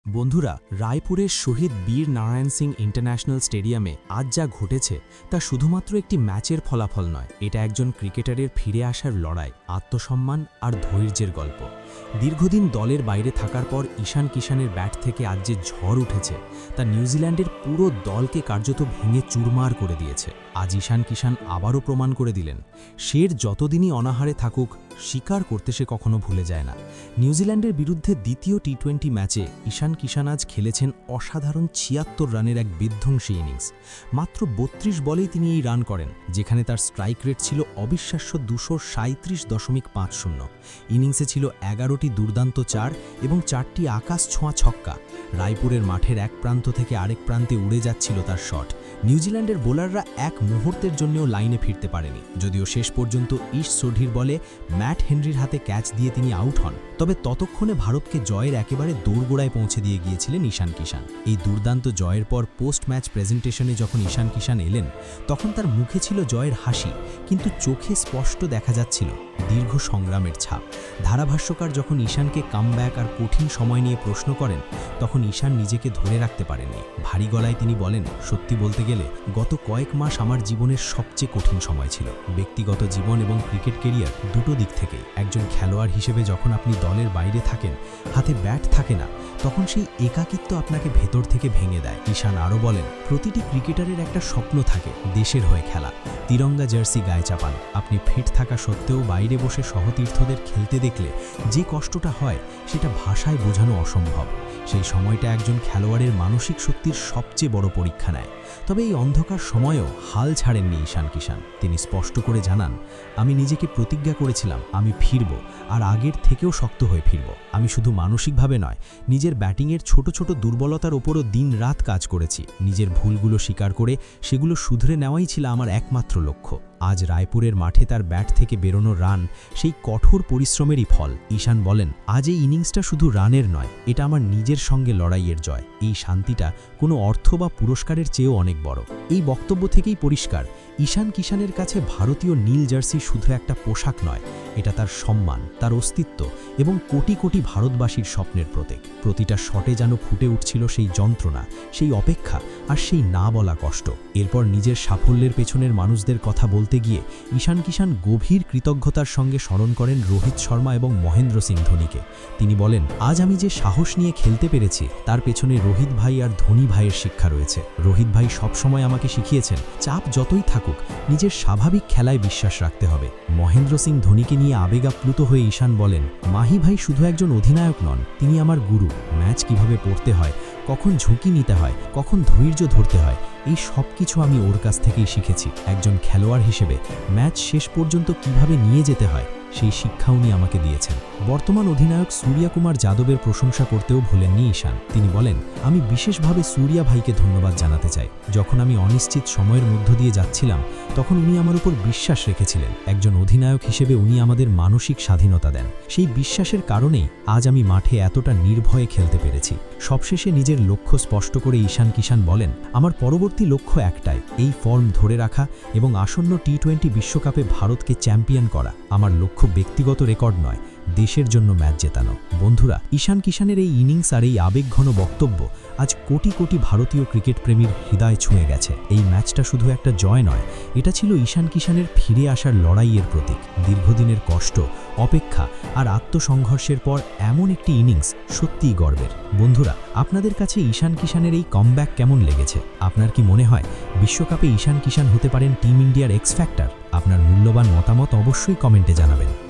বন্ধুরা, রায়পুরের শহীদ বীর নারায়ণ সিং ইন্টারন্যাশনাল স্টেডিয়ামে আজ যা ঘটেছে তা শুধুমাত্র একটি ম্যাচের ফলাফল নয়, এটা একজন ক্রিকেটারের ফিরে আসার লড়াই, আত্মসম্মান আর ধৈর্যের গল্প। দীর্ঘদিন দলের বাইরে থাকার পর ঈশান কিষানের ব্যাট থেকে আজ যে ঝড় উঠেছে তা নিউজিল্যান্ডের পুরো দলকে কার্যত ভেঙে চুরমার করে দিয়েছে। আজ ঈশান কিষান আবারও প্রমাণ করে দিলেন, সের যতদিনই অনাহারে থাকুক, স্বীকার করতে সে কখনো ভুলে যায় না। নিউজিল্যান্ডের বিরুদ্ধে দ্বিতীয় টি-20 ম্যাচে ঈশান কিষান আজ খেলেছেন অসাধারণ ৭৬ রানের এক বিধ্বংসী ইনিংস। মাত্র ৩২ বলেই তিনি এই রান করেন, যেখানে তার স্ট্রাইক রেট ছিল অবিশ্বাস্য ২৩৭.৫০। ইনিংসে ছিল ১১টি দুর্দান্ত চার এবং ৪টি আকাশ ছোঁয়া ছক্কা। রায়পুরের মাঠের এক প্রান্ত থেকে আরেক প্রান্তে উড়ে যাচ্ছিল তার শট। নিউজিল্যান্ডের বোলাররা এক মুহূর্তের জন্যও লাইনে ফিরতে পারেনি, যদিও শেষ পর্যন্ত ইশ সোঢির বলে ম্যাট হেনরির হাতে ক্যাচ দিয়ে তিনি আউট হন। তবে ততক্ষণে ভারতকে জয়ের একেবারে দোরগোড়ায় পৌঁছে দিয়ে গিয়েছিলেন ঈশান কিষান। এই দুর্দান্ত জয়ের পর পোস্ট ম্যাচ প্রেজেন্টেশনে যখন ঈশান কিষান এলেন, তখন তার মুখে ছিল জয়ের হাসি, কিন্তু চোখে স্পষ্ট দেখা যাচ্ছিল দীর্ঘ সংগ্রামের ছাপ। ধারাভাষ্যকার যখন ঈশানকে কামব্যাক আর কঠিন সময় নিয়ে প্রশ্ন করেন, তখন ঈশান নিজেকে ধরে রাখতে পারেননি। ভারী গলায় তিনি বলেন, সত্যি বলতে গেলে গত কয়েক মাস আমার জীবনের সবচেয়ে কঠিন সময় ছিল। ব্যক্তিগত জীবন এবং ক্রিকেট কেরিয়ার দুটো দিক থেকে। একজন খেলোয়াড় হিসেবে যখন আপনি দলের বাইরে থাকেন, হাতে ব্যাট থাকে না, তখন সেই একাকিত্ব আপনাকে ভেতর থেকে ভেঙে দেয়। ঈশান আরও বলেন, প্রতিটি ক্রিকেটারের একটা স্বপ্ন থাকে, দেশের হয়ে খেলা, তিরঙ্গা জার্সি গায়ে চাপান। আপনি ফিট থাকা সত্ত্বেও বাইরে বসে সহতীর্থদের খেলতে দেখলে যে কষ্টটা হয়, সেটা ভাষায় বোঝানো অসম্ভব। সেই সময়টা একজন খেলোয়াড়ের মানসিক শক্তির সবচেয়ে বড় পরীক্ষা নেয়। তবে এই অন্ধকার সময়েও হাল ছাড়েননি ঈশান কিষান। তিনি স্পষ্ট করে জানান, আমি নিজেকে প্রতিজ্ঞা করেছিলাম আমি ফিরব, আর আগের থেকেও শক্ত হয়ে ফিরব। আমি শুধু মানসিকভাবে নয়, নিজের ব্যাটিংয়ের ছোট ছোট দুর্বলতার ওপরও দিন রাত কাজ করেছি। নিজের ভুলগুলো স্বীকার করে সেগুলো শুধরে নেওয়াই ছিল আমার একমাত্র লক্ষ্য। আজ রায়পুরের মাঠে তার ব্যাট থেকে বেরোনো রান সেই কঠোর পরিশ্রমেরই ফল। ঈশান বলেন, আজ এই ইনিংসটা শুধু রানের নয়, এটা আমার নিজের সঙ্গে লড়াইয়ের জয়। এই শান্তিটা কোনো অর্থ বা পুরস্কারের চেয়েও অনেক বড়। এই বক্তব্য থেকেই পরিষ্কার, ঈশান কিষানের কাছে ভারতীয় নীল জার্সি শুধু একটা পোশাক নয়, এটা তার সম্মান, তার অস্তিত্ব এবং কোটি কোটি ভারতবাসীর স্বপ্নের প্রতীক। প্রতিটা শটে যেন ফুটে উঠছিল সেই যন্ত্রণা, সেই অপেক্ষা আর সেই না বলা কষ্ট। এরপর নিজের সাফল্যের পেছনের মানুষদের কথা বলতে গিয়ে ঈশান কিষান গভীর কৃতজ্ঞতার সঙ্গে স্মরণ করেন রোহিত শর্মা এবং মহেন্দ্র সিং ধোনিকে। তিনি বলেন, আজ আমি যে সাহস নিয়ে খেলতে পেরেছি, তার পেছনে রোহিত ভাই আর ধোনি ভাইয়ের শিক্ষা রয়েছে। রোহিত ভাই সবসময় আমাকে শিখিয়েছেন, চাপ যতই থাকুক, নিজের স্বাভাবিক খেলায় বিশ্বাস রাখতে হবে। মহেন্দ্র সিং ধোনিকে নিয়ে আবেগাপ্লুত হয়ে ঈশান বলেন, মাহি ভাই শুধু একজন অধিনায়ক নন, তিনি আমার গুরু। ম্যাচ কিভাবে পড়তে হয়, কখন ঝুঁকি নিতে হয়, কখন ধৈর্য ধরতে হয়, এই সব কিছু আমি ওর কাছ থেকেই শিখেছি। একজন খেলোয়াড় হিসেবে ম্যাচ শেষ পর্যন্ত কিভাবে নিয়ে যেতে হয়, সেই শিক্ষা উনি আমাকে দিয়েছেন। বর্তমান অধিনায়ক সূর্যা কুমার যাদবের প্রশংসা করতেও ভোলেননি ঈশান। তিনি বলেন, আমি বিশেষভাবে সূর্যা ভাইকে ধন্যবাদ জানাতে চাই। যখন আমি অনিশ্চিত সময়ের মধ্য দিয়ে যাচ্ছিলাম, তখন উনি আমার উপর বিশ্বাস রেখেছিলেন। একজন অধিনায়ক হিসেবে উনি আমাদের মানসিক স্বাধীনতা দেন। সেই বিশ্বাসের কারণেই আজ আমি মাঠে এতটা নির্ভয়ে খেলতে পেরেছি। সবশেষে নিজের লক্ষ্য স্পষ্ট করে ঈশান কিষান বলেন, আমার পরবর্তী লক্ষ্য একটাই, এই ফর্ম ধরে রাখা এবং আসন্ন টি-20 বিশ্বকাপে ভারতকে চ্যাম্পিয়ন করা। আমার লক্ষ্য ব্যক্তিগত রেকর্ড নয়, দেশের জন্য ম্যাচ জেতানো। বন্ধুরা, ঈশান কিষানের এই ইনিংস আর এই আবেগঘন বক্তব্য আজ কোটি কোটি ভারতীয় ক্রিকেট প্রেমীর হৃদয় ছুঁয়ে গেছে। এই ম্যাচটা শুধু একটা জয় নয়, এটা ছিল ঈশান কিষানের ফিরে আসার লড়াইয়ের প্রতীক। দীর্ঘদিনের কষ্ট, অপেক্ষা আর আত্মসংঘর্ষের পর এমন একটি ইনিংস সত্যিই গর্বের। বন্ধুরা, আপনাদের কাছে ঈশান কিষানের এই কামব্যাক কেমন লেগেছে? আপনার কি মনে হয় বিশ্বকাপে ঈশান কিষান হতে পারেন টিম ইন্ডিয়ার এক্স ফ্যাক্টর? আপনার মূল্যবান মতামত অবশ্যই কমেন্টে জানাবেন।